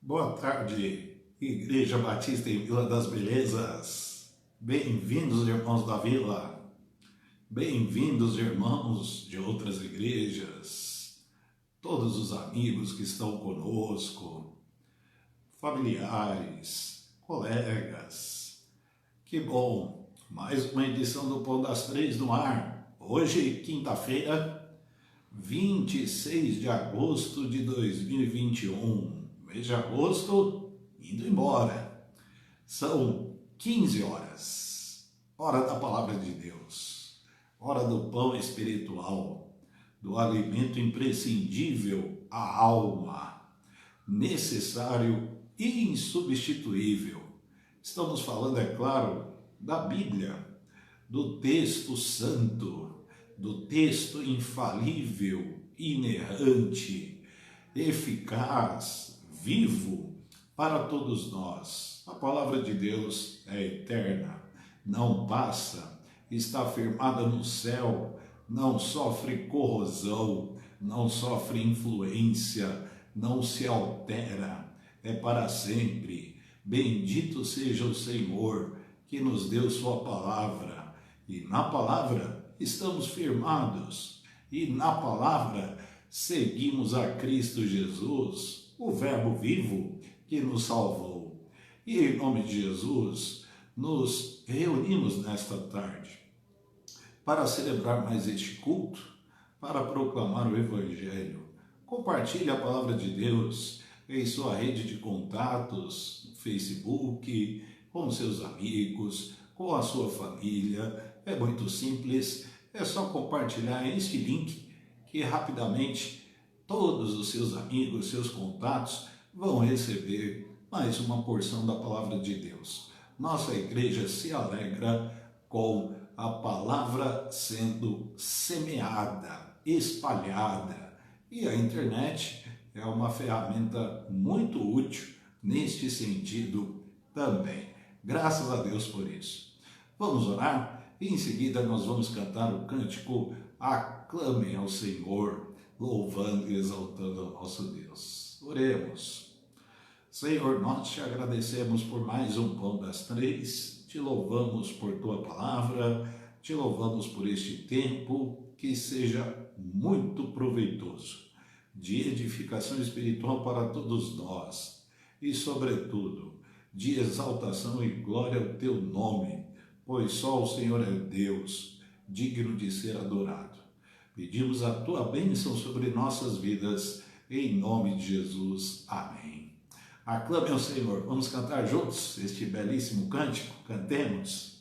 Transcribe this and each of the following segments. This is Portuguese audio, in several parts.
Boa tarde, Igreja Batista em Vila das Belezas. Bem-vindos, irmãos da Vila. Bem-vindos, irmãos de outras igrejas. Todos os amigos que estão conosco, familiares, colegas. Que bom! Mais uma edição do Pão das Três no ar. Hoje, quinta-feira, 26 de agosto de 2021. Mês de agosto indo embora. São 15 horas. Hora da palavra de Deus. Hora do pão espiritual, do alimento imprescindível à alma, necessário e insubstituível. Estamos falando, é claro, da Bíblia, do texto santo, do texto infalível, inerrante, eficaz, vivo para todos nós. A palavra de Deus é eterna, não passa, está firmada no céu, não sofre corrosão, não sofre influência, não se altera, é para sempre. Bendito seja o Senhor que nos deu sua palavra, e na palavra estamos firmados, e na palavra seguimos a Cristo Jesus, o Verbo vivo que nos salvou. E em nome de Jesus, nos reunimos nesta tarde para celebrar mais este culto, para proclamar o Evangelho. Compartilhe a palavra de Deus em sua rede de contatos, no Facebook, com seus amigos, com a sua família. É muito simples, é só compartilhar este link que rapidamente todos os seus amigos, seus contatos vão receber mais uma porção da palavra de Deus. Nossa igreja se alegra com a palavra sendo semeada, espalhada. E a internet é uma ferramenta muito útil neste sentido também. Graças a Deus por isso. Vamos orar e em seguida nós vamos cantar o cântico Aclame ao Senhor, louvando e exaltando ao nosso Deus. Oremos. Senhor, nós te agradecemos por mais um Pão das Três, te louvamos por tua palavra, te louvamos por este tempo que seja muito proveitoso, de edificação espiritual para todos nós e, sobretudo, de exaltação e glória ao teu nome, pois só o Senhor é Deus, digno de ser adorado. Pedimos a tua bênção sobre nossas vidas, em nome de Jesus. Amém. Aclame ao Senhor. Vamos cantar juntos este belíssimo cântico? Cantemos.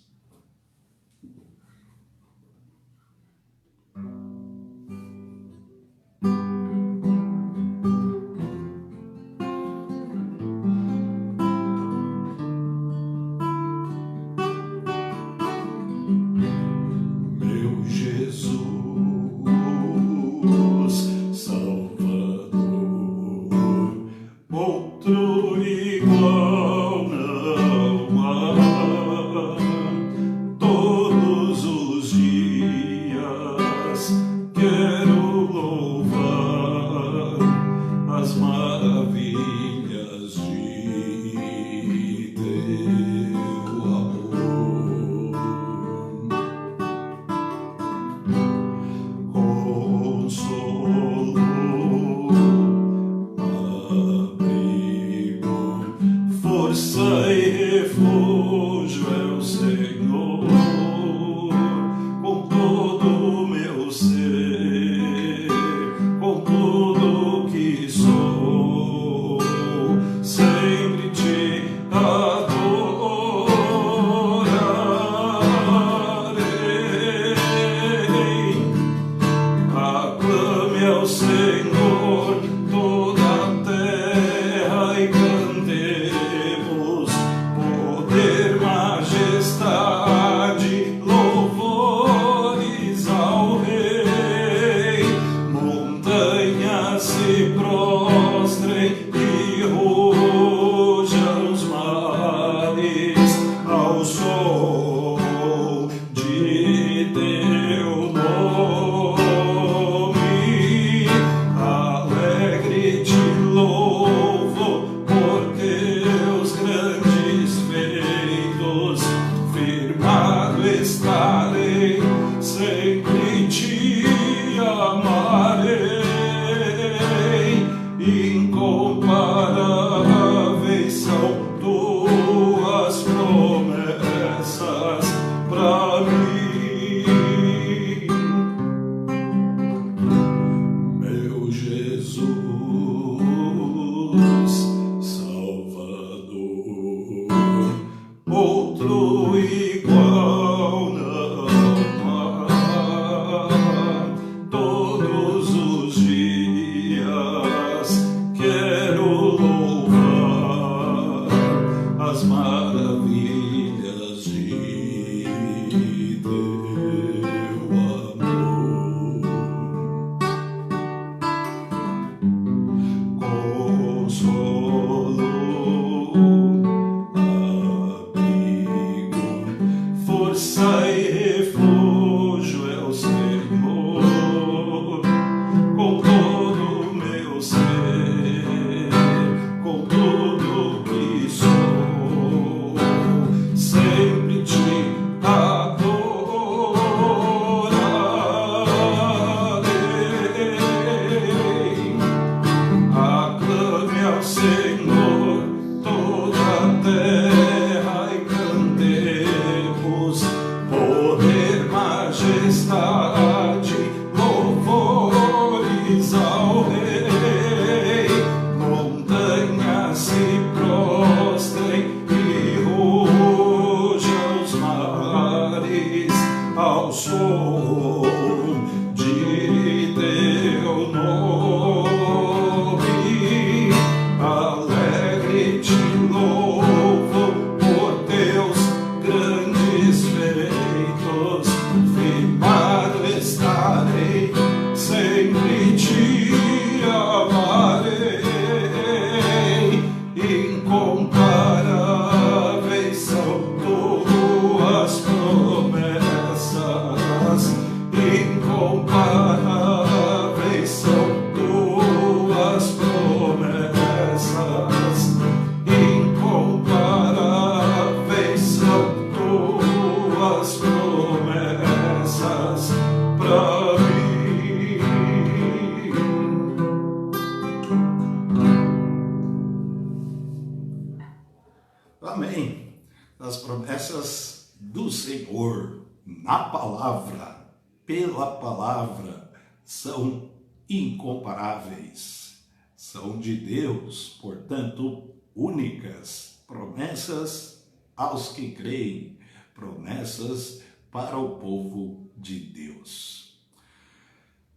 Senhor, na palavra, pela palavra, são incomparáveis. São de Deus, portanto, únicas. Promessas aos que creem, promessas para o povo de Deus.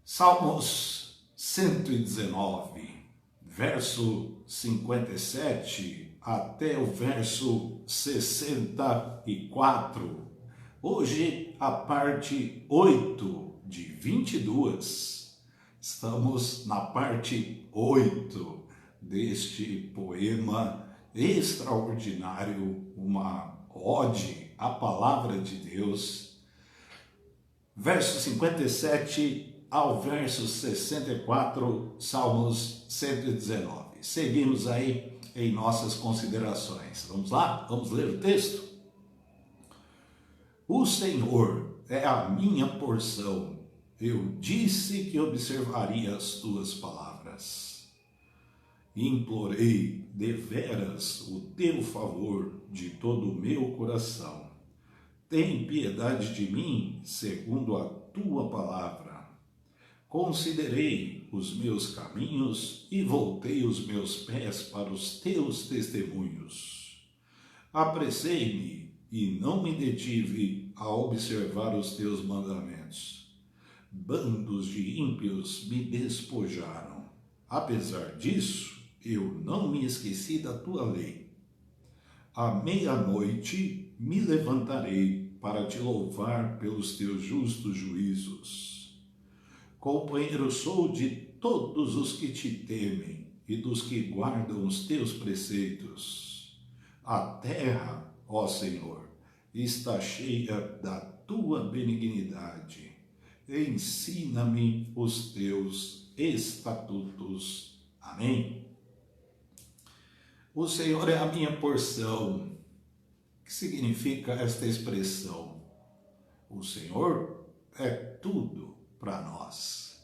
Salmos 119, verso 57 até o verso 64. Hoje, a parte 8 de 22. Estamos na parte 8 deste poema extraordinário, uma ode à palavra de Deus. Verso 57 ao verso 64, Salmos 119. Seguimos aí em nossas considerações. Vamos lá? Vamos ler o texto? O Senhor é a minha porção. Eu disse que observaria as tuas palavras. Implorei deveras o teu favor de todo o meu coração. Tem piedade de mim, segundo a tua palavra. Considerei os meus caminhos e voltei os meus pés para os teus testemunhos. Apressei-me e não me detive a observar os teus mandamentos. Bandos de ímpios me despojaram. Apesar disso, eu não me esqueci da tua lei. À meia-noite me levantarei para te louvar pelos teus justos juízos. Companheiro sou de todos os que te temem e dos que guardam os teus preceitos. A terra, ó Senhor, está cheia da tua benignidade. Ensina-me os teus estatutos. Amém. O Senhor é a minha porção. O que significa esta expressão? O Senhor é tudo para nós.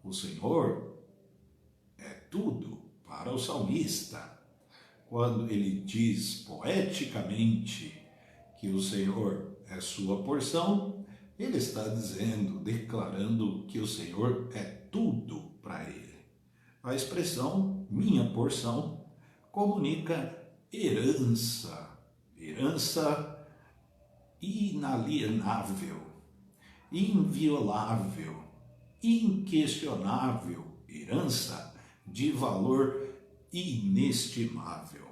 O Senhor é tudo para o salmista. Quando ele diz poeticamente que o Senhor é sua porção, ele está dizendo, declarando que o Senhor é tudo para ele. A expressão minha porção comunica herança, herança inalienável, inviolável, inquestionável, herança de valor inestimável.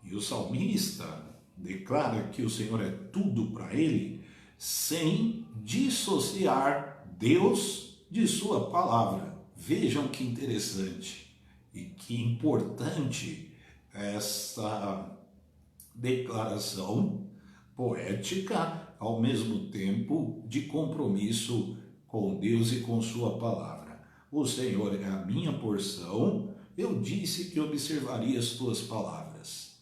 E o salmista declara que o Senhor é tudo para ele, sem dissociar Deus de sua palavra. Vejam que interessante e que importante essa declaração poética, ao mesmo tempo de compromisso com Deus e com sua palavra. O Senhor é a minha porção, eu disse que observaria as tuas palavras.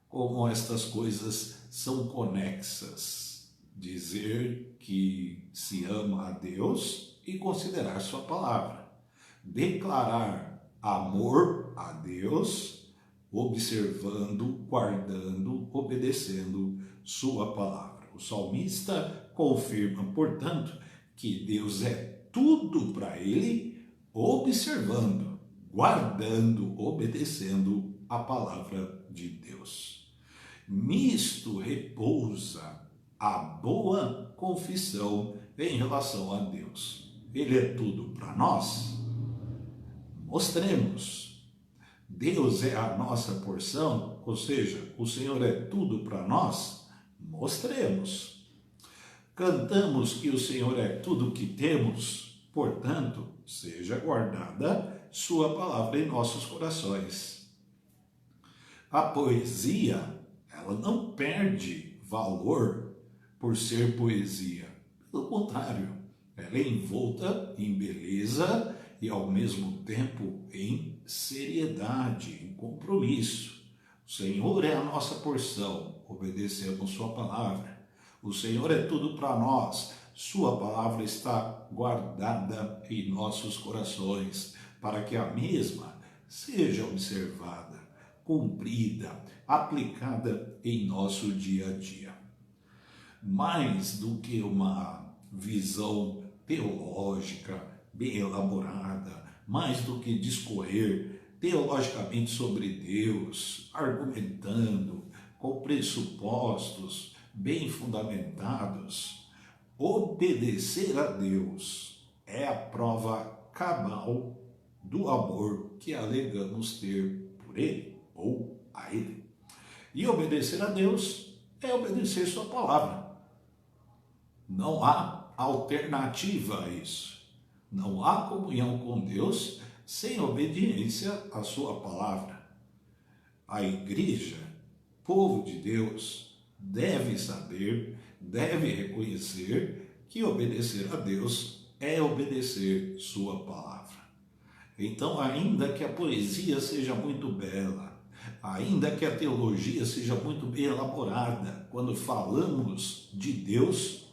Como estas coisas são conexas. Dizer que se ama a Deus e considerar sua palavra. Declarar amor a Deus, observando, guardando, obedecendo sua palavra. O salmista confirma, portanto, que Deus é tudo para ele, observando, guardando, obedecendo a palavra de Deus. Nisto repousa a boa confissão em relação a Deus. Ele é tudo para nós? Mostremos. Deus é a nossa porção, ou seja, o Senhor é tudo para nós? Mostremos. Cantamos que o Senhor é tudo o que temos, portanto, seja guardada sua palavra em nossos corações. A poesia, ela não perde valor por ser poesia. Pelo contrário, ela é envolta em beleza e ao mesmo tempo em seriedade, em compromisso. O Senhor é a nossa porção, obedecemos sua palavra. O Senhor é tudo para nós, sua palavra está guardada em nossos corações, para que a mesma seja observada, cumprida, aplicada em nosso dia a dia. mais do que uma visão teológica bem elaborada, mais do que discorrer teologicamente sobre Deus, argumentando com pressupostos bem fundamentados. Obedecer a Deus é a prova cabal do amor que alegamos ter por Ele ou a Ele. E obedecer a Deus é obedecer sua palavra. Não há alternativa a isso. Não há comunhão com Deus sem obediência à sua palavra. A igreja, povo de Deus, deve saber, deve reconhecer que obedecer a Deus é obedecer sua palavra. Então, ainda que a poesia seja muito bela, ainda que a teologia seja muito bem elaborada, quando falamos de Deus,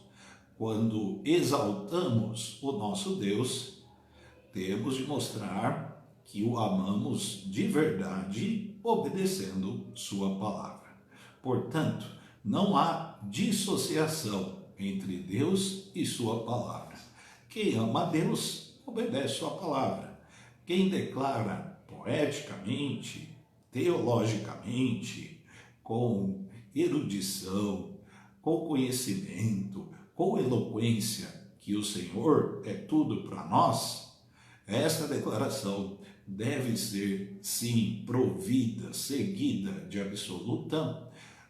quando exaltamos o nosso Deus, temos de mostrar que o amamos de verdade, obedecendo sua palavra. Portanto, não há dissociação entre Deus e sua palavra. Quem ama a Deus, obedece sua palavra. Quem declara poeticamente, teologicamente, com erudição, com conhecimento, com eloquência, que o Senhor é tudo para nós, esta declaração deve ser, sim, provida, seguida de absoluta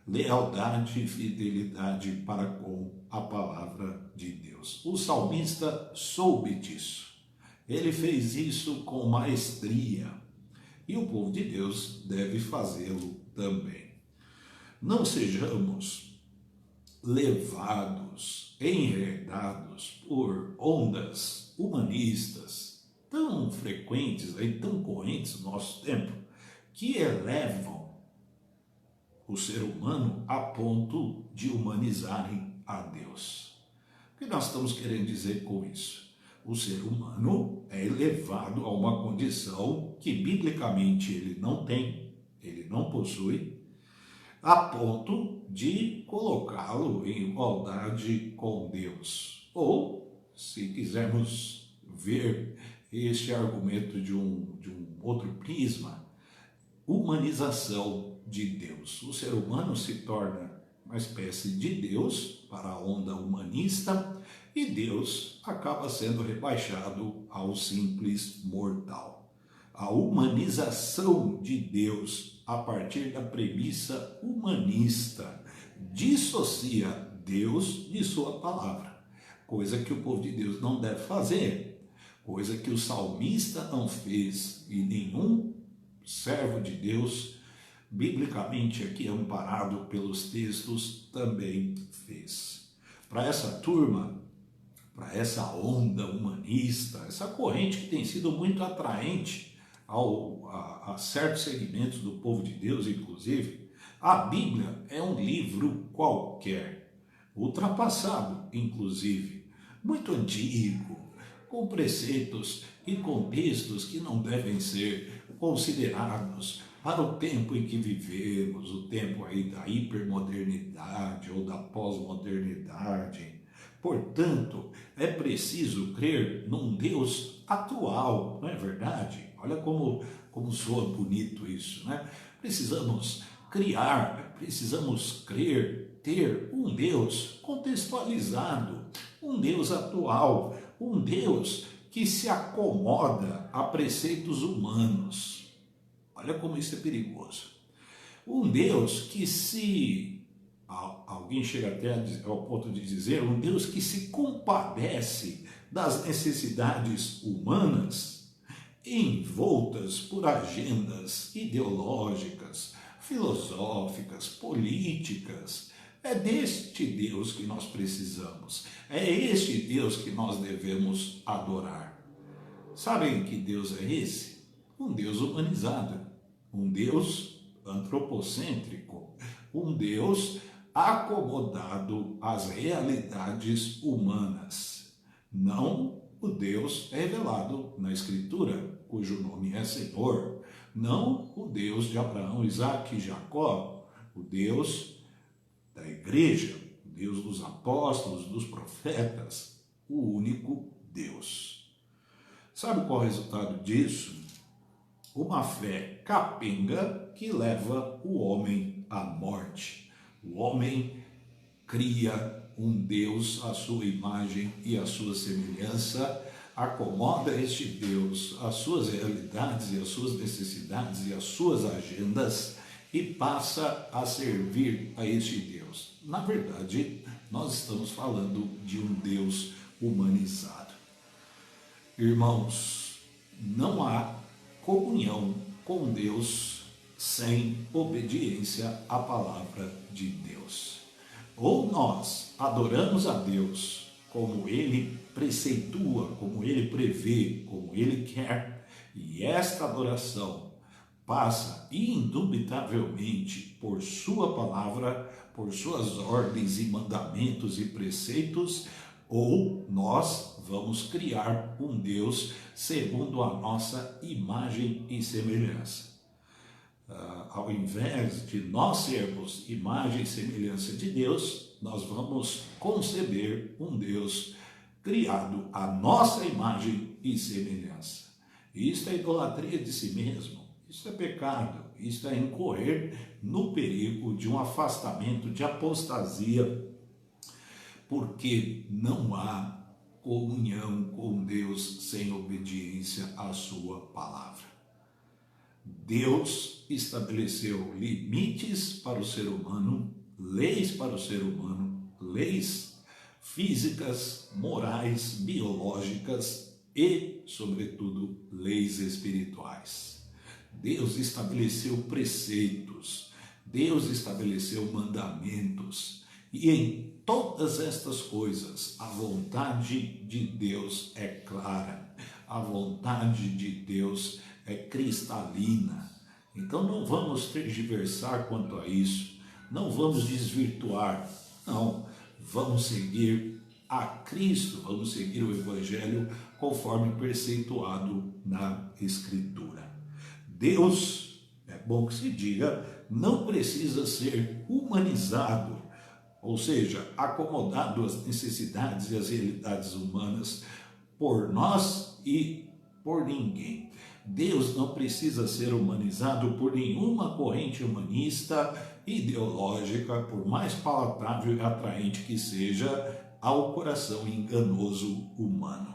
lealdade e fidelidade para com a palavra de Deus. O salmista soube disso. Ele fez isso com maestria. E o povo de Deus deve fazê-lo também. Não sejamos levados, enredados por ondas humanistas tão frequentes, tão correntes no nosso tempo, que elevam o ser humano a ponto de humanizarem a Deus. O que nós estamos querendo dizer com isso? O ser humano é elevado a uma condição que biblicamente ele não tem, ele não possui, a ponto de colocá-lo em igualdade com Deus. Ou, se quisermos ver este argumento de um outro prisma, humanização de Deus. O ser humano se torna uma espécie de Deus para a onda humanista e Deus acaba sendo rebaixado ao simples mortal. A humanização de Deus a partir da premissa humanista dissocia Deus de sua palavra, coisa que o povo de Deus não deve fazer, coisa que o salmista não fez e nenhum servo de Deus, biblicamente aqui amparado pelos textos, também fez. Para essa turma, para essa onda humanista, essa corrente que tem sido muito atraente a certos segmentos do povo de Deus, inclusive, a Bíblia é um livro qualquer, ultrapassado, inclusive, muito antigo, com preceitos e contextos que não devem ser considerados para o tempo em que vivemos, o tempo aí da hipermodernidade ou da pós-modernidade. Portanto, é preciso crer num Deus atual, não é verdade? Olha como soa bonito isso, né? Precisamos criar, precisamos crer, ter um Deus contextualizado, um Deus atual, um Deus que se acomoda a preceitos humanos. Olha como isso é perigoso. Um Deus que alguém chega até ao ponto de dizer, um Deus que se compadece das necessidades humanas, envoltas por agendas ideológicas, filosóficas, políticas. É deste Deus que nós precisamos. É este Deus que nós devemos adorar. Sabem que Deus é esse? Um Deus humanizado, um Deus antropocêntrico, um Deus acomodado às realidades humanas. Não o Deus revelado na Escritura, cujo nome é Senhor. Não o Deus de Abraão, Isaque e Jacó, o Deus da igreja, o Deus dos apóstolos, dos profetas, o único Deus. Sabe qual é o resultado disso? Uma fé capenga que leva o homem à morte. O homem cria um Deus à sua imagem e à sua semelhança, acomoda este Deus às suas realidades e às suas necessidades e às suas agendas e passa a servir a este Deus. Na verdade, nós estamos falando de um Deus humanizado. Irmãos, não há comunhão com Deus sem obediência à palavra de Deus. Ou nós adoramos a Deus como Ele preceitua, como Ele prevê, como Ele quer, e esta adoração passa indubitavelmente por Sua palavra, por Suas ordens e mandamentos e preceitos, ou nós vamos criar um Deus segundo a nossa imagem e semelhança. Ao invés de nós sermos imagem e semelhança de Deus, nós vamos conceber um Deus criado à nossa imagem e semelhança. Isto é idolatria de si mesmo, isso é pecado, isso é incorrer no perigo de um afastamento, de apostasia, porque não há comunhão com Deus sem obediência à sua palavra. Deus estabeleceu limites para o ser humano, leis para o ser humano, leis físicas, morais, biológicas e, sobretudo, leis espirituais. Deus estabeleceu preceitos, Deus estabeleceu mandamentos, e em todas estas coisas a vontade de Deus é clara, a vontade de Deus é cristalina. Então não vamos tergiversar quanto a isso, não vamos desvirtuar, não, vamos seguir a Cristo, vamos seguir o Evangelho conforme preceituado na Escritura. Deus, é bom que se diga, não precisa ser humanizado, ou seja, acomodado às necessidades e às realidades humanas por nós e por ninguém. Deus não precisa ser humanizado por nenhuma corrente humanista, ideológica, por mais palatável e atraente que seja ao coração enganoso humano.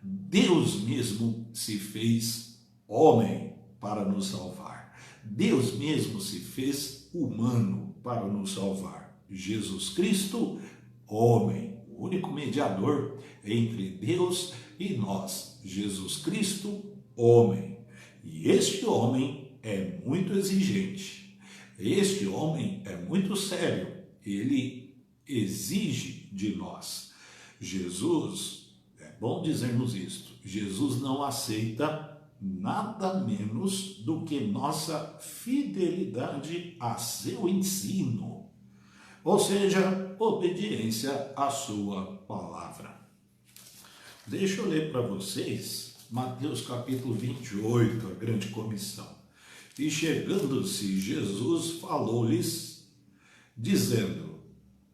Deus mesmo se fez homem para nos salvar. Deus mesmo se fez humano para nos salvar. Jesus Cristo, homem, o único mediador entre Deus e nós. Jesus Cristo, homem. E este homem é muito exigente. Este homem é muito sério. Ele exige de nós. Jesus, é bom dizermos isto, Jesus não aceita nada menos do que nossa fidelidade a seu ensino. Ou seja, obediência à sua palavra. Deixa eu ler para vocês Mateus capítulo 28, a grande comissão. E chegando-se, Jesus falou-lhes, dizendo,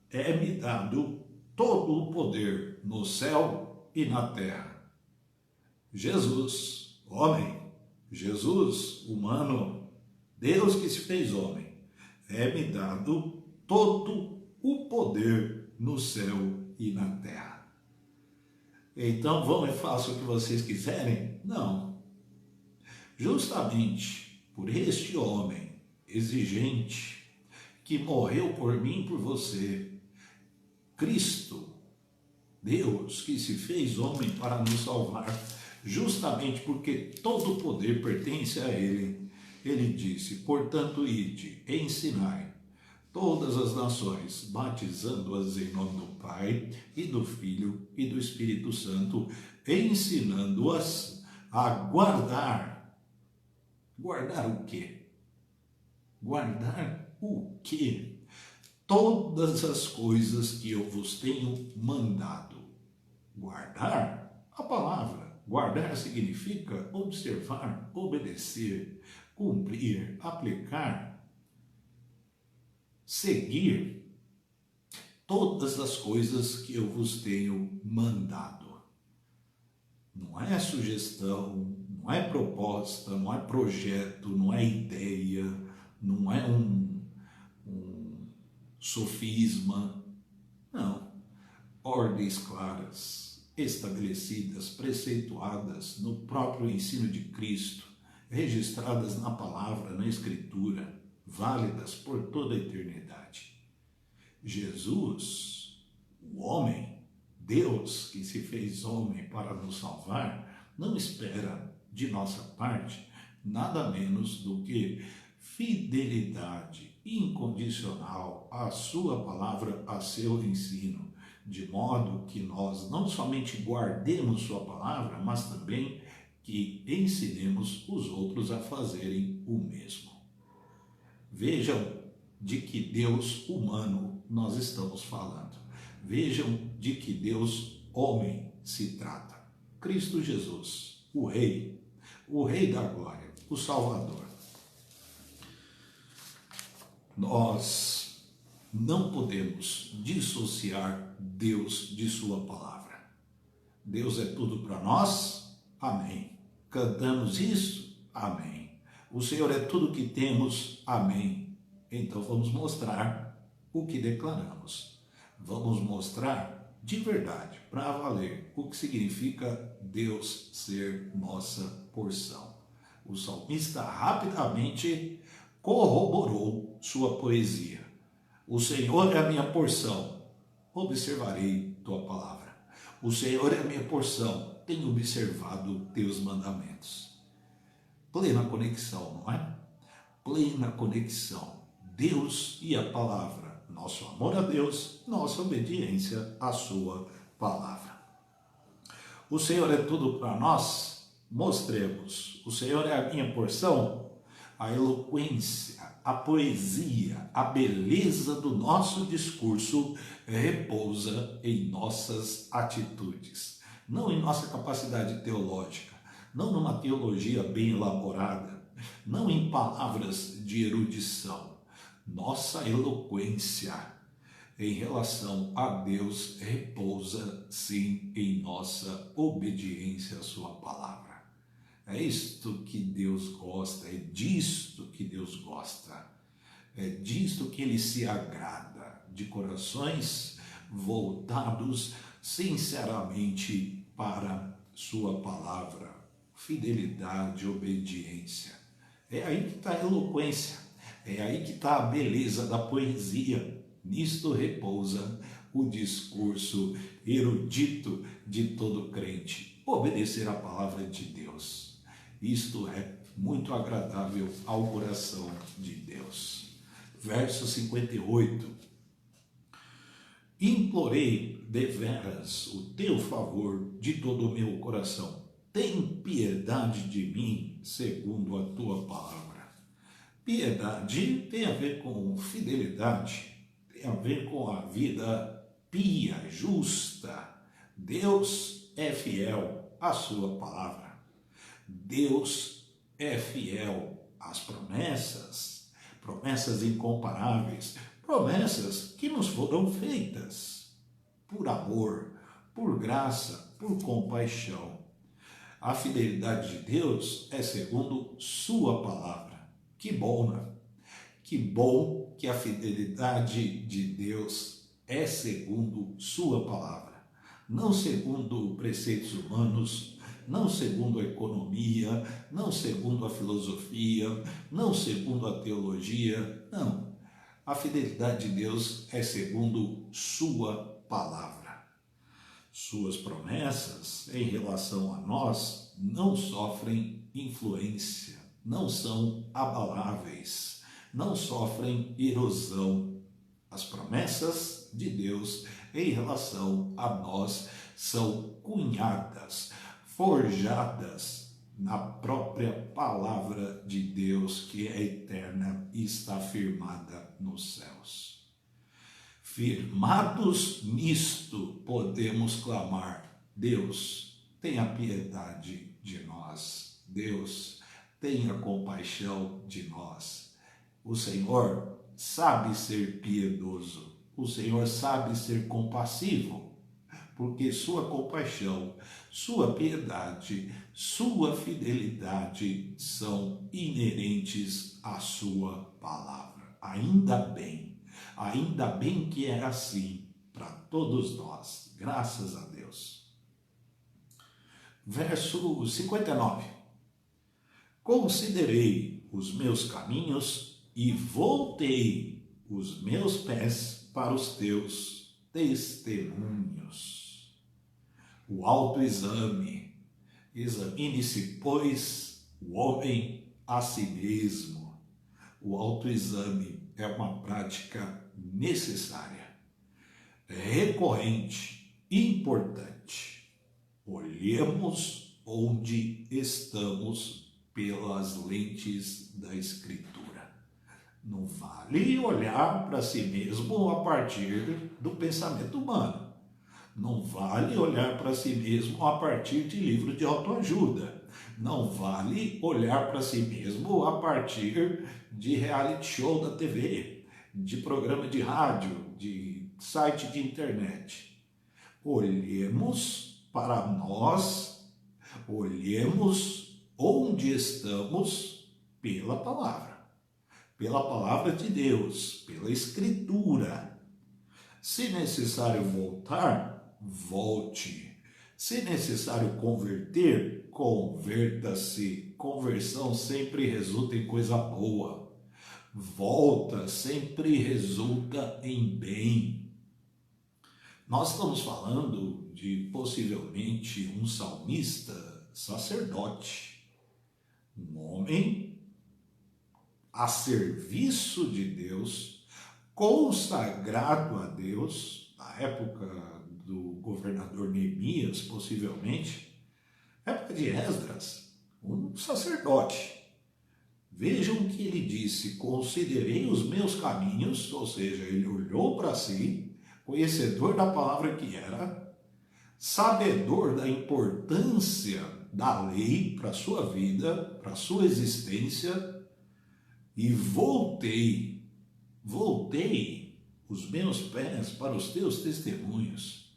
é-me dado todo o poder no céu e na terra. Jesus, homem, Jesus, humano, Deus que se fez homem, é-me dado todo o poder no céu e na terra. Então vão e façam o que vocês quiserem? Não. Justamente por este homem exigente que morreu por mim e por você, Cristo, Deus que se fez homem para nos salvar, justamente porque todo o poder pertence a Ele, Ele disse, portanto, ide, ensinai todas as nações, batizando-as em nome do Pai, e do Filho, e do Espírito Santo, ensinando-as a guardar. Guardar o quê? Guardar o quê? Todas as coisas que eu vos tenho mandado. Guardar a palavra. Guardar significa observar, obedecer, cumprir, aplicar, seguir. todas as coisas que eu vos tenho mandado. Não é sugestão, não é proposta, não é projeto, não é ideia, não é um sofisma. Não. Ordens claras, estabelecidas, preceituadas no próprio ensino de Cristo, registradas na palavra, na Escritura, válidas por toda a eternidade. Jesus, o homem, Deus que se fez homem para nos salvar, não espera de nossa parte nada menos do que fidelidade incondicional à sua palavra, a seu ensino, de modo que nós não somente guardemos sua palavra, mas também que ensinemos os outros a fazerem o mesmo. Vejam de que Deus humano nós estamos falando. Vejam de que Deus homem se trata. Cristo Jesus, o Rei da glória, o Salvador. Nós não podemos dissociar Deus de sua palavra. Deus é tudo para nós? Amém. Cantamos isso? Amém. O Senhor é tudo que temos? Amém. Então vamos mostrar o que declaramos. Vamos mostrar de verdade, para valer, o que significa Deus ser nossa porção. O salmista rapidamente corroborou sua poesia. O Senhor é a minha porção, observarei tua palavra. O Senhor é a minha porção, tenho observado teus mandamentos. Plena conexão, não é? Plena conexão. Deus e a palavra. Nosso amor a Deus, nossa obediência à sua palavra. O Senhor é tudo para nós? Mostremos. O Senhor é a minha porção? A eloquência, a poesia, a beleza do nosso discurso repousa em nossas atitudes, não em nossa capacidade teológica, não numa teologia bem elaborada, não em palavras de erudição. Nossa eloquência em relação a Deus repousa sim em nossa obediência à sua palavra. É isto que Deus gosta, é disto que Deus gosta, é disto que Ele se agrada, de corações voltados sinceramente para sua palavra, fidelidade, obediência. É aí que está a eloquência, é aí que está a beleza da poesia. Nisto repousa o discurso erudito de todo crente, obedecer a palavra de Deus. Isto é muito agradável ao coração de Deus. Verso 58. Implorei deveras o teu favor de todo o meu coração. Tem piedade de mim, segundo a tua palavra. Piedade tem a ver com fidelidade, tem a ver com a vida pia, justa. Deus é fiel à sua palavra. Deus é fiel às promessas, promessas incomparáveis, promessas que nos foram feitas por amor, por graça, por compaixão. A fidelidade de Deus é segundo sua palavra. Que bom, né? Que bom que a fidelidade de Deus é segundo sua palavra, não segundo preceitos humanos, não segundo a economia, não segundo a filosofia, não segundo a teologia, não. A fidelidade de Deus é segundo sua palavra. Suas promessas em relação a nós não sofrem influência, não são abaláveis, não sofrem erosão. As promessas de Deus em relação a nós são cunhadas, forjadas na própria palavra de Deus, que é eterna e está firmada nos céus. Firmados nisto, podemos clamar: Deus, tenha piedade de nós. Deus, tenha compaixão de nós. O Senhor sabe ser piedoso. o Senhor sabe ser compassivo, porque sua compaixão, sua piedade, sua fidelidade são inerentes à sua palavra. Ainda bem que é assim para todos nós, graças a Deus. Verso 59. Considerei os meus caminhos e voltei os meus pés para os teus testemunhos. O autoexame. Examine-se, pois, o homem a si mesmo. O autoexame é uma prática necessária, recorrente, importante. Olhemos onde estamos pelas lentes da Escritura. Não vale olhar para si mesmo a partir do pensamento humano. Não vale olhar para si mesmo a partir de livro de autoajuda. Não vale olhar para si mesmo a partir de reality show da TV, de programa de rádio, de site de internet. Olhemos para nós, olhemos onde estamos pela palavra de Deus, pela Escritura. Se necessário voltar, volte. Se necessário converter, converta-se. Conversão sempre resulta em coisa boa. Volta sempre resulta em bem. Nós estamos falando de possivelmente um salmista sacerdote, um homem a serviço de Deus, consagrado a Deus, na época do governador Neemias, possivelmente, época de Esdras, um sacerdote. Vejam o que ele disse: considerei os meus caminhos, ou seja, ele olhou para si, conhecedor da palavra que era, sabedor da importância da lei para a sua vida, para a sua existência, e voltei os meus pés para os teus testemunhos.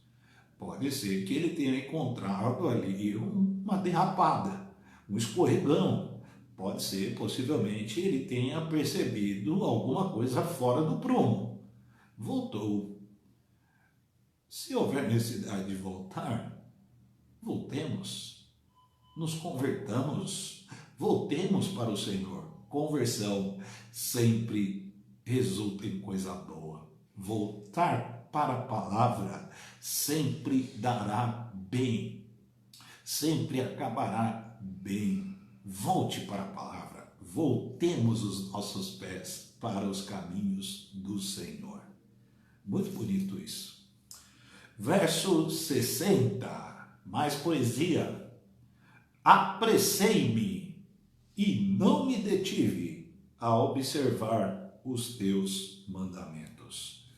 Pode ser que ele tenha encontrado ali uma derrapada, um escorregão. Pode ser, possivelmente, ele tenha percebido alguma coisa fora do prumo. Voltou. Se houver necessidade de voltar, voltemos, nos convertamos, voltemos para o Senhor. Conversão sempre resulta em coisa boa. Voltar para a palavra sempre dará bem, sempre acabará bem. Volte para a palavra, voltemos os nossos pés para os caminhos do Senhor. Muito bonito isso. Verso 60, mais poesia. Apressei-me e não me detive a observar os teus mandamentos.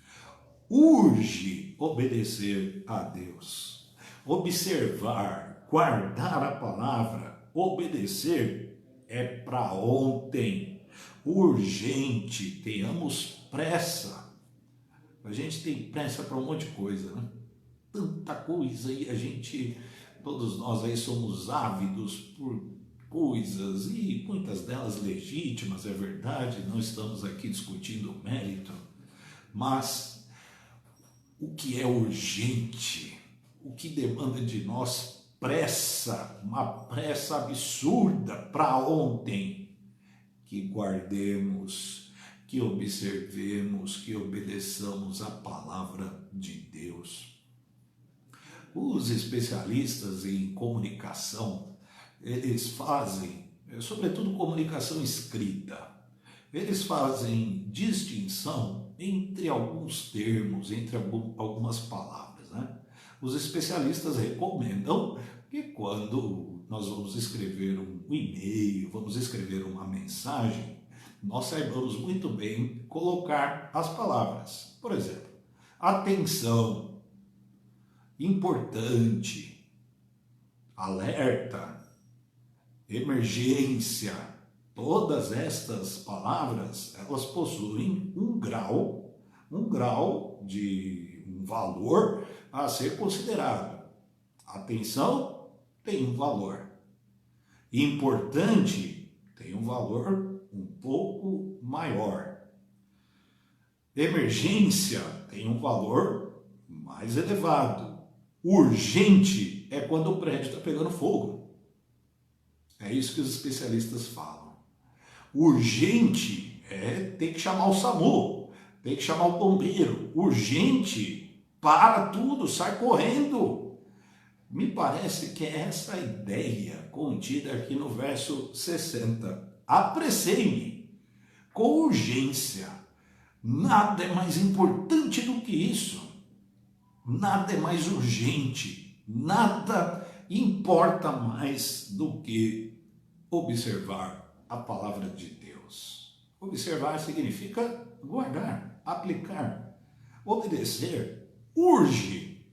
Urge obedecer a Deus. Observar, guardar a palavra, obedecer é para ontem. Urgente, tenhamos pressa. A gente tem pressa para um monte de coisa, né? Tanta coisa e todos nós aí somos ávidos por coisas, e muitas delas legítimas, é verdade, não estamos aqui discutindo o mérito, mas o que é urgente, o que demanda de nós pressa, uma pressa absurda para ontem, que guardemos, que observemos, que obedeçamos a palavra de Deus. Os especialistas em comunicação, eles fazem, sobretudo comunicação escrita, eles fazem distinção entre alguns termos, entre algumas palavras, né? Os especialistas recomendam que quando nós vamos escrever um e-mail, vamos escrever uma mensagem, nós saibamos muito bem colocar as palavras. Por exemplo, atenção, importante, alerta, emergência. Todas estas palavras, elas possuem um grau de um valor a ser considerado. Atenção tem um valor. Importante tem um valor um pouco maior. Emergência tem um valor mais elevado. Urgente é quando o prédio está pegando fogo. É isso que os especialistas falam. Urgente é ter que chamar o SAMU, tem que chamar o bombeiro. Urgente, para tudo, sai correndo. Me parece que é essa a ideia contida aqui no verso 60. Apressei-me com urgência. Nada é mais importante do que isso. Nada é mais urgente. Nada importa mais do que observar a palavra de Deus. Observar significa guardar, aplicar. Obedecer urge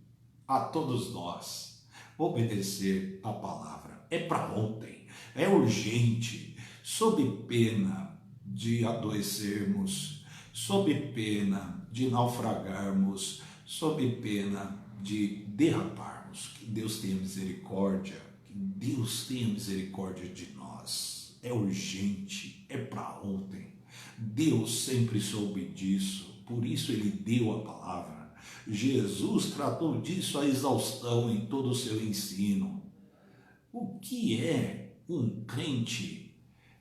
a todos nós. Obedecer a palavra é para ontem, é urgente, sob pena de adoecermos, sob pena de naufragarmos, sob pena de derraparmos. Que Deus tenha misericórdia, que Deus tenha misericórdia de nós. É urgente, é para ontem. Deus sempre soube disso, por isso Ele deu a palavra. Jesus tratou disso à exaustão em todo o seu ensino. O que é um crente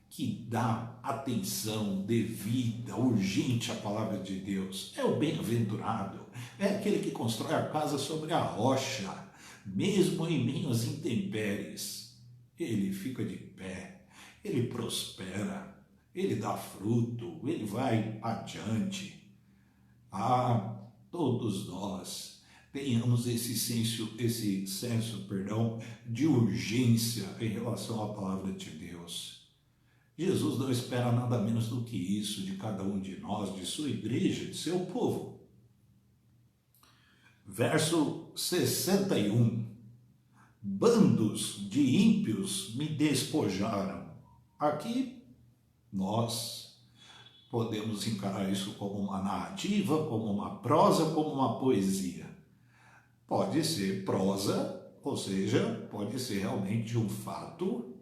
que dá atenção devida, urgente à palavra de Deus? É o bem-aventurado, é aquele que constrói a casa sobre a rocha, mesmo em meio às intempéries. Ele fica de pé, ele prospera, ele dá fruto, ele vai adiante. Todos nós tenhamos esse senso de urgência em relação à palavra de Deus. Jesus não espera nada menos do que isso de cada um de nós, de sua igreja, de seu povo. Verso 61. Bandos de ímpios me despojaram. Aqui nós podemos encarar isso como uma narrativa, como uma prosa, como uma poesia. Pode ser prosa, ou seja, pode ser realmente um fato,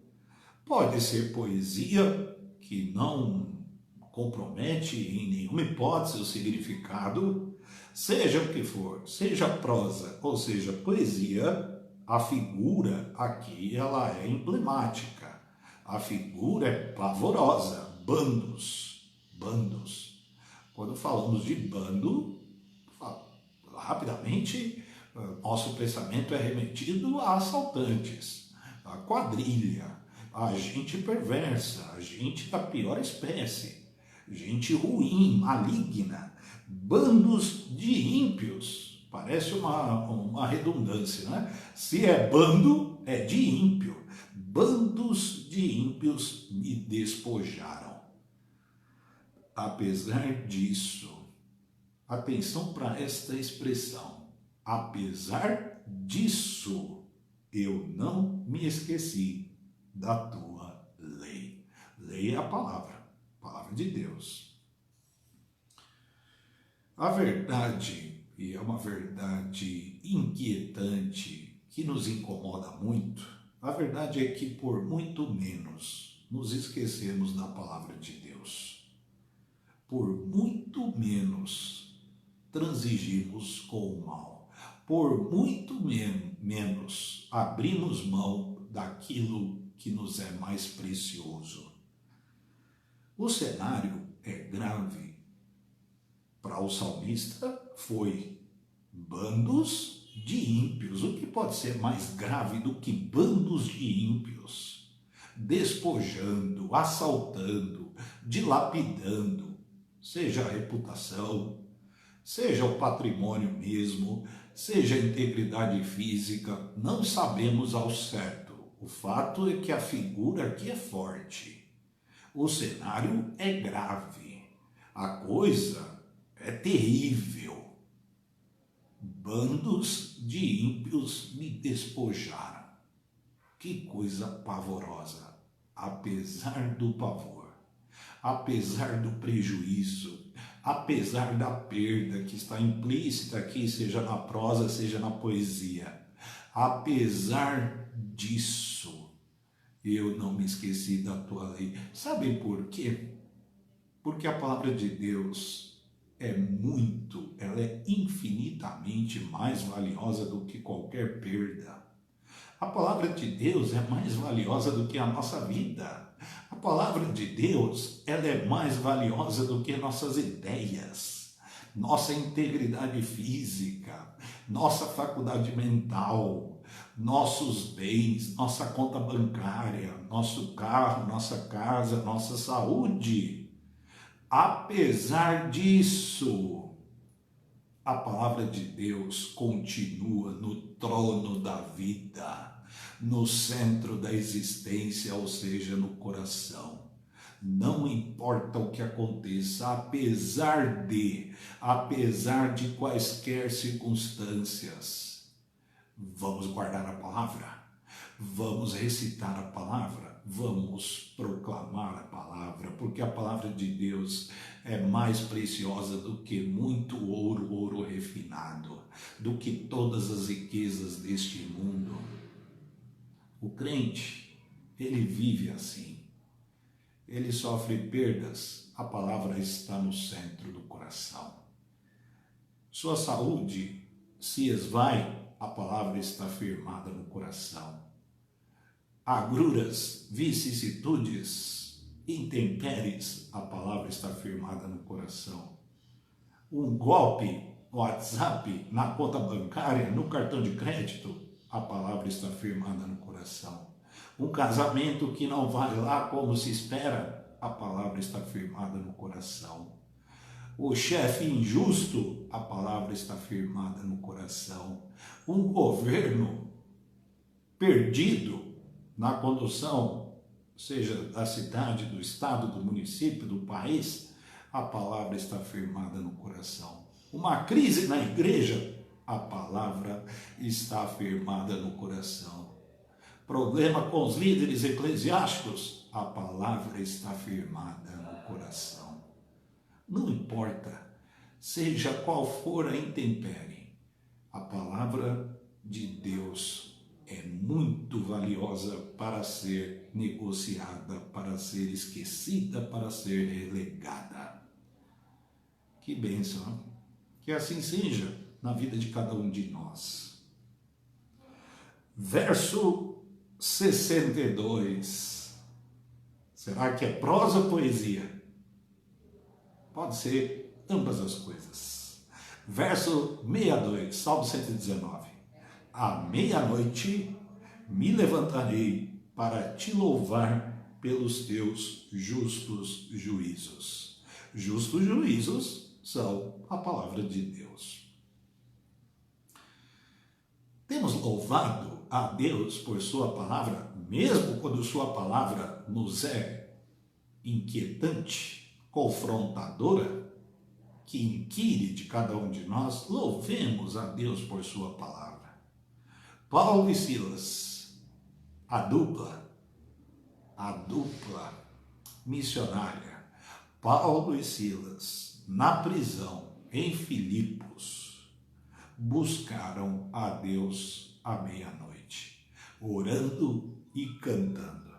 pode ser poesia, que não compromete em nenhuma hipótese o significado, seja o que for, seja prosa ou seja poesia, a figura aqui ela é emblemática, a figura é pavorosa, bandos. Quando falamos de bando, rapidamente nosso pensamento é remetido a assaltantes, a quadrilha, a gente perversa, a gente da pior espécie, gente ruim, maligna, bandos de ímpios. Parece uma redundância, né? Se é bando, é de ímpio. Bandos de ímpios me despojaram. Apesar disso, atenção para esta expressão, apesar disso, eu não me esqueci da tua lei. Lei é a palavra de Deus. A verdade, e é uma verdade inquietante, que nos incomoda muito, a verdade é que por muito menos nos esquecemos da palavra de Deus. Por muito menos transigimos com o mal, por muito menos abrimos mão daquilo que nos é mais precioso. O cenário é grave. Para o salmista foi bandos de ímpios. O que pode ser mais grave do que bandos de ímpios? Despojando, assaltando, dilapidando, seja a reputação, seja o patrimônio mesmo, seja a integridade física, não sabemos ao certo. O fato é que a figura aqui é forte. O cenário é grave. A coisa é terrível. Bandos de ímpios me despojaram. Que coisa pavorosa. Apesar do pavor, apesar do prejuízo, apesar da perda que está implícita aqui, seja na prosa, seja na poesia, apesar disso, eu não me esqueci da tua lei. Sabem por quê? Porque a palavra de Deus ela é infinitamente mais valiosa do que qualquer perda. A palavra de Deus é mais valiosa do que a nossa vida. A palavra de Deus, ela é mais valiosa do que nossas ideias, nossa integridade física, nossa faculdade mental, nossos bens, nossa conta bancária, nosso carro, nossa casa, nossa saúde. Apesar disso, a palavra de Deus continua no trono da vida, no centro da existência, ou seja, no coração. Não importa o que aconteça, apesar de quaisquer circunstâncias, vamos guardar a palavra, vamos recitar a palavra, vamos proclamar a palavra, porque a palavra de Deus é mais preciosa do que muito ouro, ouro refinado, do que todas as riquezas deste mundo. O crente, ele vive assim, ele sofre perdas, a palavra está no centro do coração. Sua saúde se esvai, a palavra está firmada no coração. Agruras, vicissitudes, intempéries, a palavra está firmada no coração. Um golpe no WhatsApp, na conta bancária, no cartão de crédito, a palavra está firmada no coração. Um casamento que não vai lá como se espera, a palavra está firmada no coração. O chefe injusto, a palavra está firmada no coração. Um governo perdido na condução, seja da cidade, do estado, do município, do país, a palavra está firmada no coração. Uma crise na igreja, a palavra está firmada no coração. Problema com os líderes eclesiásticos, a palavra está firmada no coração. Não importa, seja qual for a intempérie, a palavra de Deus é muito valiosa para ser negociada, para ser esquecida, para ser relegada. Que bênção, hein? Que assim seja na vida de cada um de nós. Verso 62. Será que é prosa ou poesia? Pode ser ambas as coisas. Verso 62, Salmo 119. À meia-noite me levantarei para te louvar pelos teus justos juízos. Justos juízos são a palavra de Deus. Temos louvado a Deus por sua palavra, mesmo quando sua palavra nos é inquietante, confrontadora, que inquire de cada um de nós. Louvemos a Deus por sua palavra. Paulo e Silas, a dupla missionária, Paulo e Silas, na prisão em Filipos, buscaram a Deus à meia-noite, orando e cantando.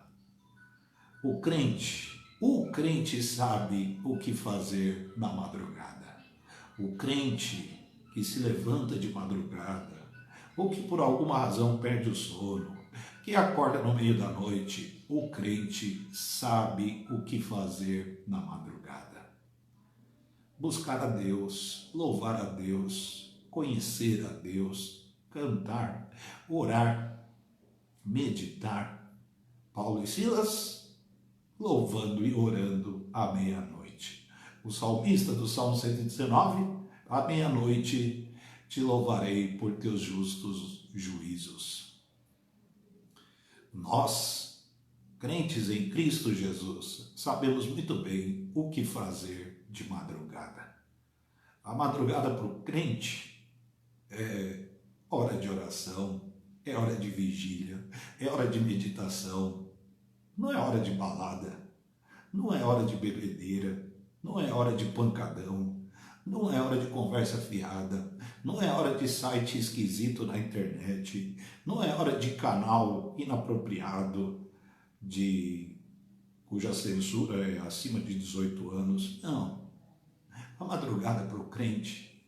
O crente sabe o que fazer na madrugada. O crente que se levanta de madrugada, ou que por alguma razão perde o sono, que acorda no meio da noite, o crente sabe o que fazer na madrugada. Buscar a Deus, louvar a Deus, conhecer a Deus, cantar, orar, meditar. Paulo e Silas, louvando e orando à meia-noite. O salmista do Salmo 119, à meia-noite te louvarei por teus justos juízos. Nós, crentes em Cristo Jesus, sabemos muito bem o que fazer de madrugada. A madrugada para o crente é hora de oração, é hora de vigília, é hora de meditação, não é hora de balada, não é hora de bebedeira, não é hora de pancadão, Não é hora de conversa fiada, não é hora de site esquisito na internet, não é hora de canal inapropriado, cuja censura é acima de 18 anos. Não, a madrugada para o crente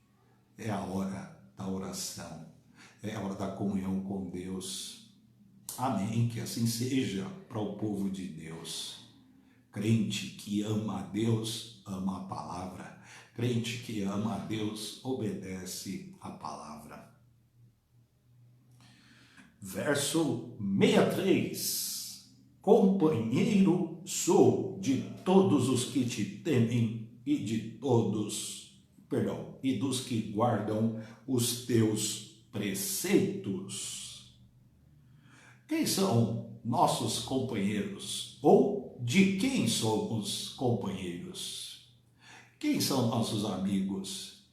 é a hora da oração, é a hora da comunhão com Deus. Amém, que assim seja para o povo de Deus. Crente que ama a Deus, ama a palavra. Crente que ama a Deus, obedece a palavra. Verso 63. Companheiro sou de todos os que te temem e dos que guardam os teus preceitos. Quem são nossos companheiros? Ou de quem somos companheiros? Quem são nossos amigos?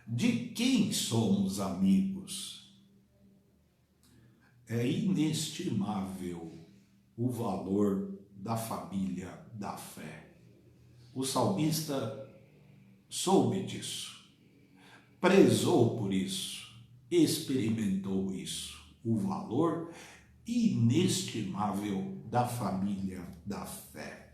De quem somos amigos? É inestimável o valor da família da fé. O salmista soube disso, prezou por isso, experimentou isso, o valor inestimável da família da fé.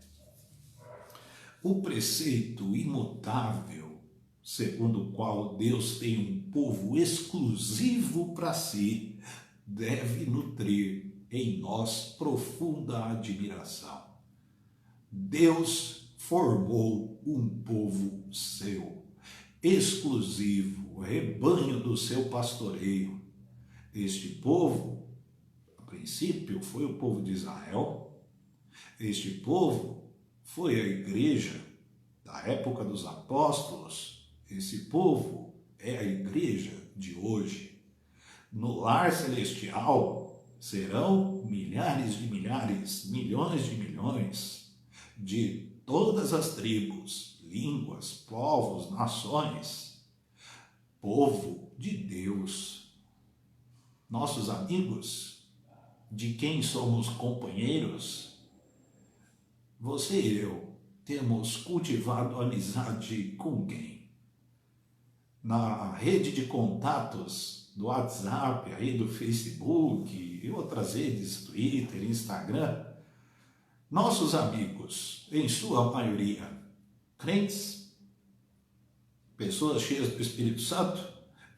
O preceito imutável, segundo o qual Deus tem um povo exclusivo para si, deve nutrir em nós profunda admiração. Deus formou um povo seu, exclusivo, rebanho do seu pastoreio. Este povo, a princípio, foi o povo de Israel. Este povo foi a igreja da época dos apóstolos. Esse povo é a igreja de hoje. No lar celestial serão milhares de milhares, milhões de milhões de todas as tribos, línguas, povos, nações, povo de Deus. Nossos amigos, de quem somos companheiros, você e eu temos cultivado amizade com quem? Na rede de contatos do WhatsApp, aí do Facebook e outras redes, Twitter, Instagram, nossos amigos, em sua maioria, crentes, pessoas cheias do Espírito Santo,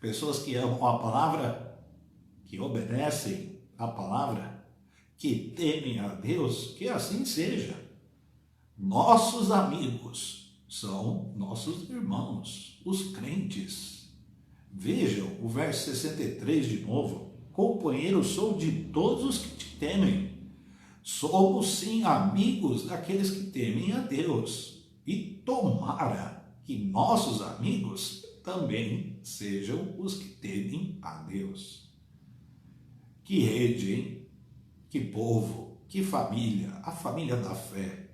pessoas que amam a palavra, que obedecem a palavra, que temem a Deus, que assim seja. Nossos amigos são nossos irmãos, os crentes. Vejam o verso 63 de novo. Companheiro sou de todos os que te temem. Somos sim amigos daqueles que temem a Deus. E tomara que nossos amigos também sejam os que temem a Deus. Que rede, hein? Que povo, que família, a família da fé.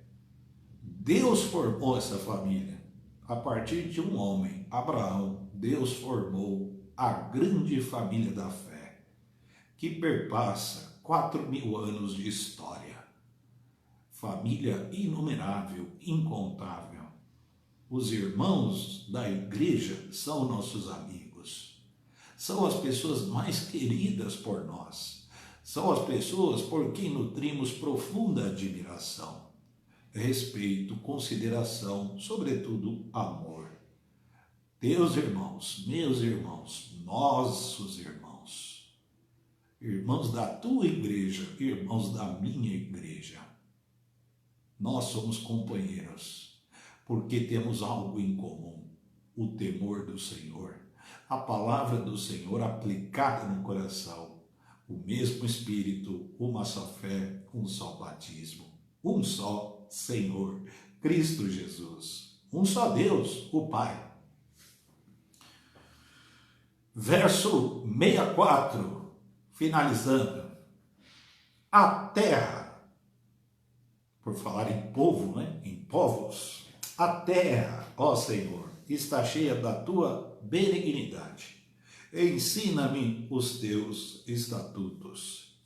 Deus formou essa família. A partir de um homem, Abraão, Deus formou a grande família da fé, que perpassa 4.000 anos de história. Família inumerável, incontável. Os irmãos da igreja são nossos amigos. São as pessoas mais queridas por nós. São as pessoas por quem nutrimos profunda admiração, respeito, consideração, sobretudo amor. Teus irmãos, meus irmãos, nossos irmãos, irmãos da tua igreja, irmãos da minha igreja, nós somos companheiros, porque temos algo em comum, o temor do Senhor, a palavra do Senhor aplicada no coração, o mesmo Espírito, uma só fé, um só batismo, um só Senhor, Cristo Jesus, um só Deus, o Pai. Verso 64, finalizando. A terra, por falar em povo, né? Em povos, a terra, ó Senhor, está cheia da tua benignidade. Ensina-me os teus estatutos.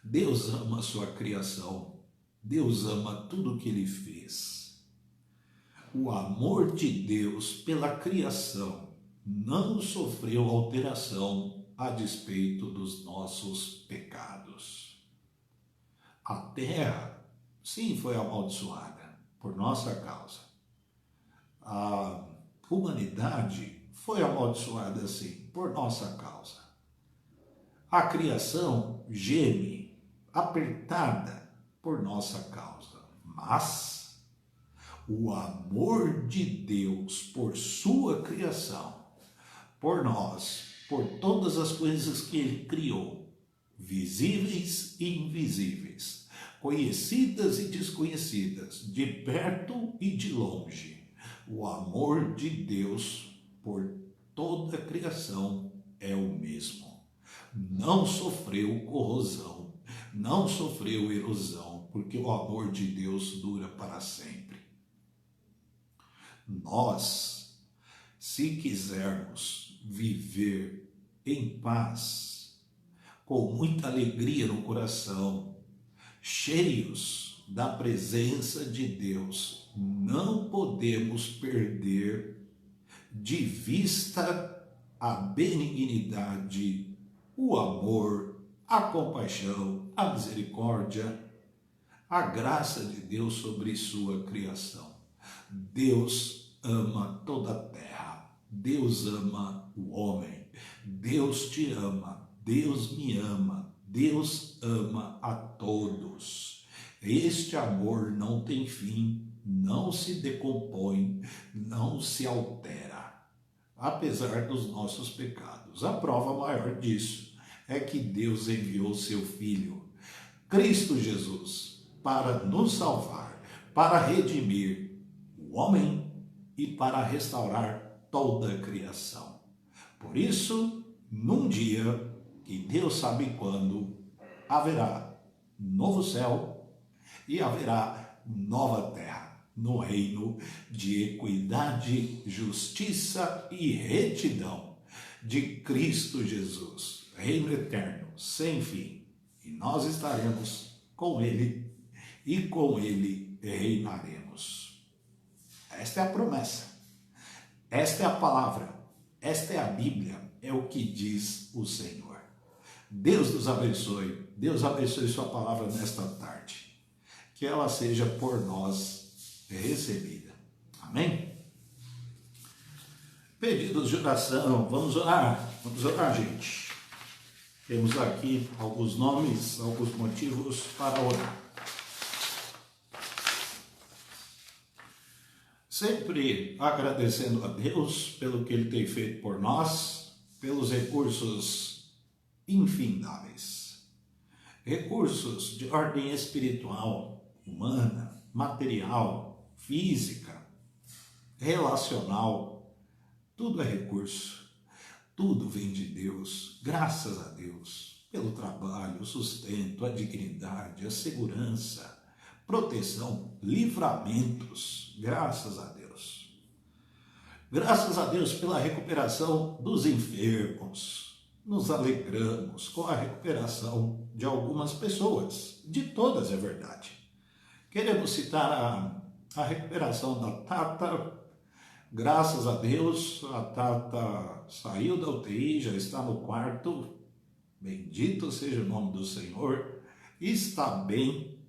Deus ama a sua criação. Deus ama tudo que Ele fez. O amor de Deus pela criação não sofreu alteração a despeito dos nossos pecados. A terra, sim, foi amaldiçoada por nossa causa. A humanidade foi amaldiçoada, sim, por nossa causa. A criação geme, apertada por nossa causa. Mas o amor de Deus por sua criação, por nós, por todas as coisas que Ele criou, visíveis e invisíveis, conhecidas e desconhecidas, de perto e de longe, o amor de Deus por toda a criação é o mesmo. Não sofreu corrosão, não sofreu erosão, porque o amor de Deus dura para sempre. Nós, se quisermos viver em paz, com muita alegria no coração, cheios da presença de Deus, não podemos perder de vista a benignidade, o amor, a compaixão, a misericórdia, a graça de Deus sobre sua criação. Deus ama toda a terra, Deus ama o homem, Deus te ama, Deus me ama, Deus ama a todos. Este amor não tem fim, não se decompõe, não se altera, apesar dos nossos pecados. A prova maior disso é que Deus enviou seu Filho, Cristo Jesus, para nos salvar, para redimir o homem e para restaurar toda a criação. Por isso, num dia, que Deus sabe quando, haverá novo céu e haverá nova terra, no reino de equidade, justiça e retidão de Cristo Jesus. Reino eterno, sem fim, e nós estaremos com Ele e com Ele reinaremos. Esta é a promessa, esta é a palavra, esta é a Bíblia, é o que diz o Senhor. Deus nos abençoe, Deus abençoe sua palavra nesta tarde, que ela seja por nós recebida. Amém? Pedidos de oração, vamos orar, gente. Temos aqui alguns nomes, alguns motivos para orar. Sempre agradecendo a Deus pelo que Ele tem feito por nós, pelos recursos infindáveis. Recursos de ordem espiritual, humana, material, física, relacional, tudo é recurso. Tudo vem de Deus, graças a Deus, pelo trabalho, o sustento, a dignidade, a segurança, proteção, livramentos, graças a Deus. Graças a Deus pela recuperação dos enfermos. Nos alegramos com a recuperação de algumas pessoas, de todas é verdade. Queremos citar a recuperação da Tata. Graças a Deus, a Tata saiu da UTI, já está no quarto, bendito seja o nome do Senhor, está bem,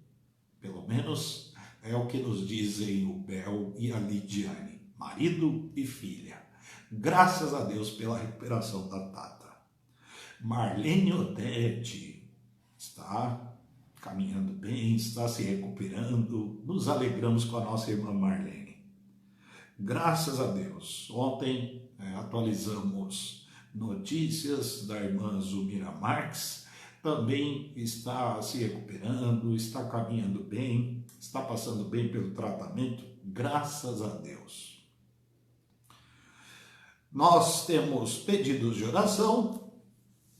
pelo menos é o que nos dizem o Bel e a Lidiane, marido e filha. Graças a Deus pela recuperação da Tata. Marlene Odete está caminhando bem, está se recuperando, nos alegramos com a nossa irmã Marlene. Graças a Deus, ontem atualizamos notícias da irmã Zumira Marques, também está se recuperando, está caminhando bem, está passando bem pelo tratamento, graças a Deus. Nós temos pedidos de oração,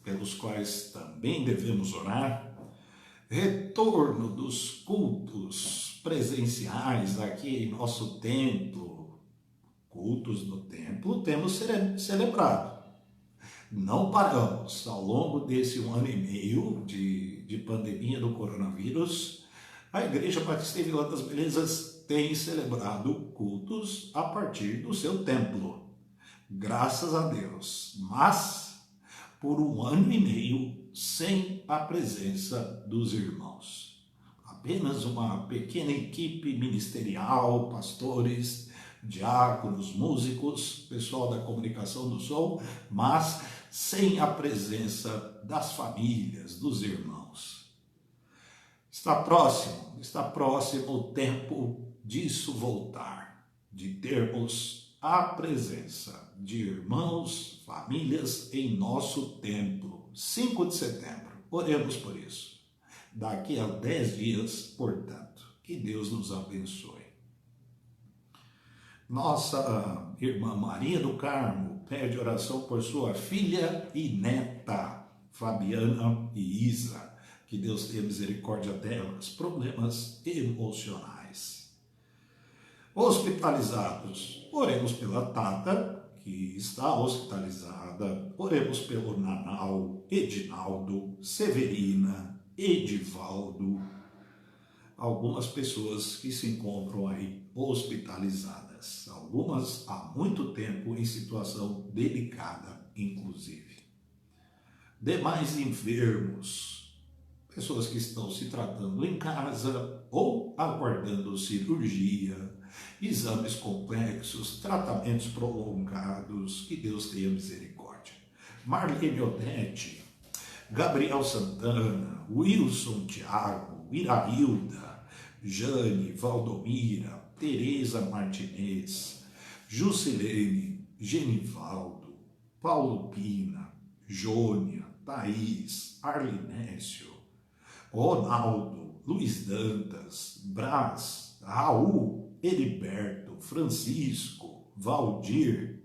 pelos quais também devemos orar, retorno dos cultos presenciais aqui em nosso templo, cultos no templo temos celebrado. Não paramos. Ao longo desse 1 ano e meio de pandemia do coronavírus, A Igreja Batista em Vila das Belezas tem celebrado cultos a partir do seu templo. Graças a Deus. Mas, por 1 ano e meio, sem a presença dos irmãos. Apenas uma pequena equipe ministerial, pastores, diáconos, músicos, pessoal da comunicação do som, mas sem a presença das famílias, dos irmãos. Está próximo o tempo disso voltar, de termos a presença de irmãos, famílias em nosso templo. 5 de setembro, oremos por isso. Daqui a 10 dias, portanto, que Deus nos abençoe. Nossa irmã Maria do Carmo pede oração por sua filha e neta, Fabiana e Isa. Que Deus tenha misericórdia delas, problemas emocionais. Hospitalizados, oremos pela Tata, que está hospitalizada, oremos pelo Nanau, Edinaldo, Severina, Edivaldo, algumas pessoas que se encontram aí hospitalizadas, algumas há muito tempo em situação delicada, inclusive. Demais enfermos, pessoas que estão se tratando em casa ou aguardando cirurgia, exames complexos, tratamentos prolongados, que Deus tenha misericórdia. Marlene Odete, Gabriel Santana, Wilson Thiago, Irailda, Jane, Valdomira, Tereza Martinez, Jusilene, Genivaldo, Paulo Pina, Jônia, Thaís, Arlinécio, Ronaldo, Luiz Dantas, Brás, Raul, Heriberto, Francisco, Valdir.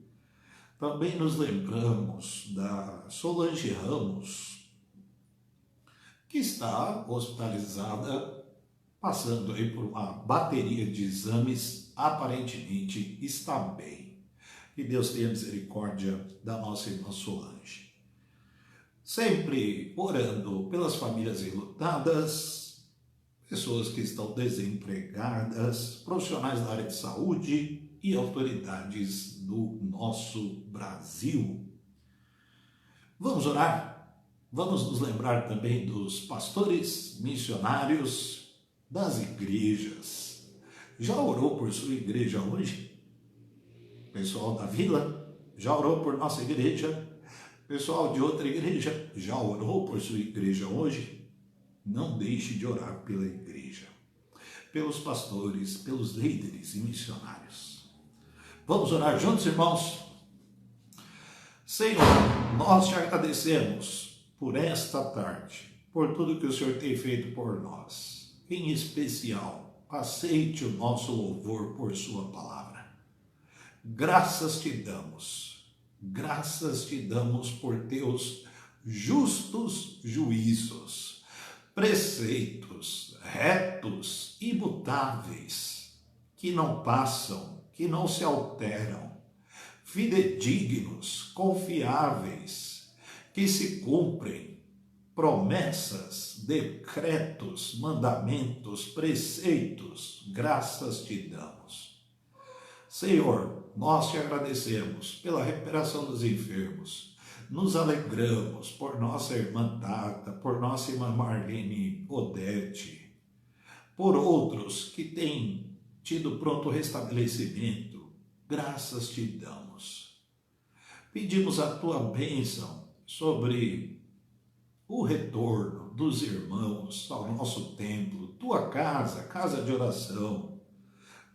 Também nos lembramos da Solange Ramos, que está hospitalizada, passando aí por uma bateria de exames, aparentemente está bem. Que Deus tenha misericórdia da nossa irmã Solange. Sempre orando pelas famílias enlutadas, pessoas que estão desempregadas, profissionais da área de saúde e autoridades do nosso Brasil. Vamos orar? Vamos nos lembrar também dos pastores, missionários, das igrejas. Já orou por sua igreja hoje? Pessoal da vila, já orou por nossa igreja? Pessoal de outra igreja, já orou por sua igreja hoje? Não deixe de orar pela igreja, pelos pastores, pelos líderes e missionários. Vamos orar juntos, irmãos? Senhor, nós te agradecemos por esta tarde, por tudo que o Senhor tem feito por nós. Em especial, aceite o nosso louvor por sua palavra. Graças te damos por teus justos juízos, preceitos retos, imutáveis, que não passam, que não se alteram, fidedignos, confiáveis, que se cumprem, promessas, decretos, mandamentos, preceitos, graças te damos. Senhor, nós te agradecemos pela recuperação dos enfermos, nos alegramos por nossa irmã Tata, por nossa irmã Marlene Odete, por outros que têm tido pronto restabelecimento, graças te damos. Pedimos a tua bênção sobre o retorno dos irmãos ao nosso templo, tua casa, casa de oração,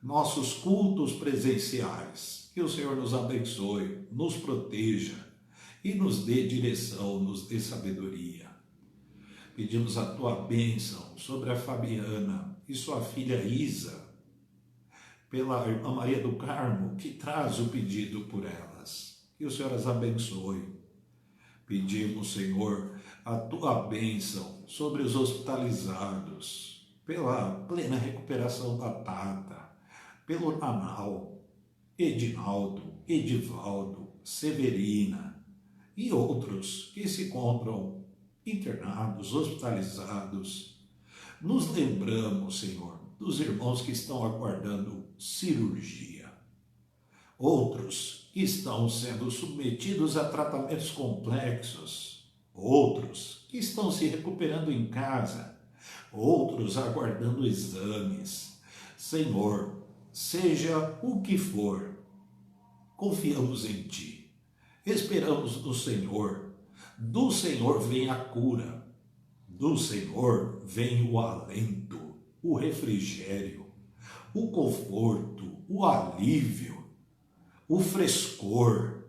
nossos cultos presenciais. Que o Senhor nos abençoe, nos proteja e nos dê direção, nos dê sabedoria. Pedimos a tua bênção sobre a Fabiana e sua filha Isa, pela irmã Maria do Carmo, que traz o pedido por elas. Que o Senhor as abençoe. Pedimos, Senhor, a tua bênção sobre os hospitalizados, pela plena recuperação da Tata, pelo Nanau, Edinaldo, Edivaldo, Severina e outros que se encontram internados, hospitalizados. Nos lembramos, Senhor, dos irmãos que estão aguardando cirurgia. Outros que estão sendo submetidos a tratamentos complexos. Outros que estão se recuperando em casa. Outros aguardando exames. Senhor, seja o que for, confiamos em Ti. Esperamos no Senhor. Do Senhor vem a cura. Do Senhor vem o alento, o refrigério, o conforto, o alívio, o frescor.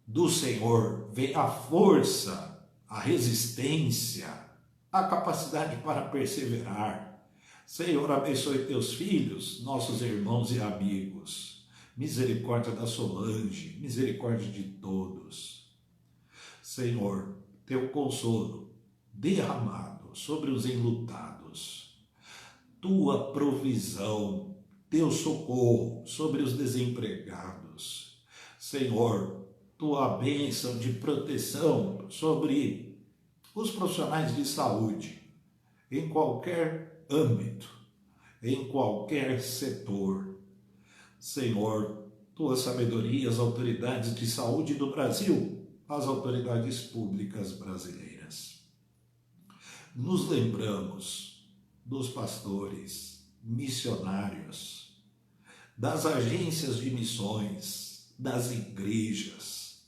Do Senhor vem a força, a resistência, a capacidade para perseverar. Senhor, abençoe teus filhos, nossos irmãos e amigos. Misericórdia da Solange, misericórdia de todos. Senhor, teu consolo derramado sobre os enlutados, tua provisão, teu socorro sobre os desempregados. Senhor, tua bênção de proteção sobre os profissionais de saúde, em qualquer âmbito, em qualquer setor. Senhor, tua sabedoria às autoridades de saúde do Brasil, às autoridades públicas brasileiras. Nos lembramos dos pastores, missionários, das agências de missões, das igrejas.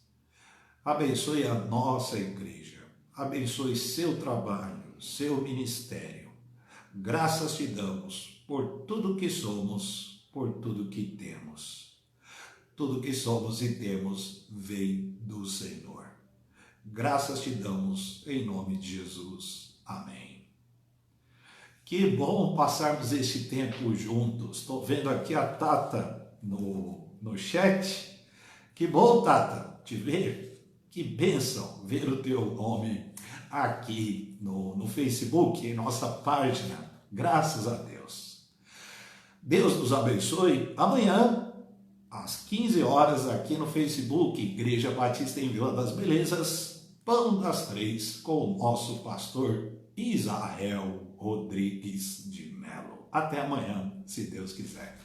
Abençoe a nossa igreja, abençoe seu trabalho, seu ministério. Graças te damos por tudo que somos, por tudo que temos. Tudo que somos e temos vem do Senhor. Graças te damos em nome de Jesus. Amém. Que bom passarmos esse tempo juntos. Estou vendo aqui a Tata no chat. Que bom, Tata, te ver. Que bênção ver o teu nome aqui no Facebook, em nossa página. Graças a Deus. Deus nos abençoe. Amanhã, às 15 horas, aqui no Facebook, Igreja Batista em Vila das Belezas, Pão das Três, com o nosso pastor Israel Rodrigues de Melo. Até amanhã, se Deus quiser.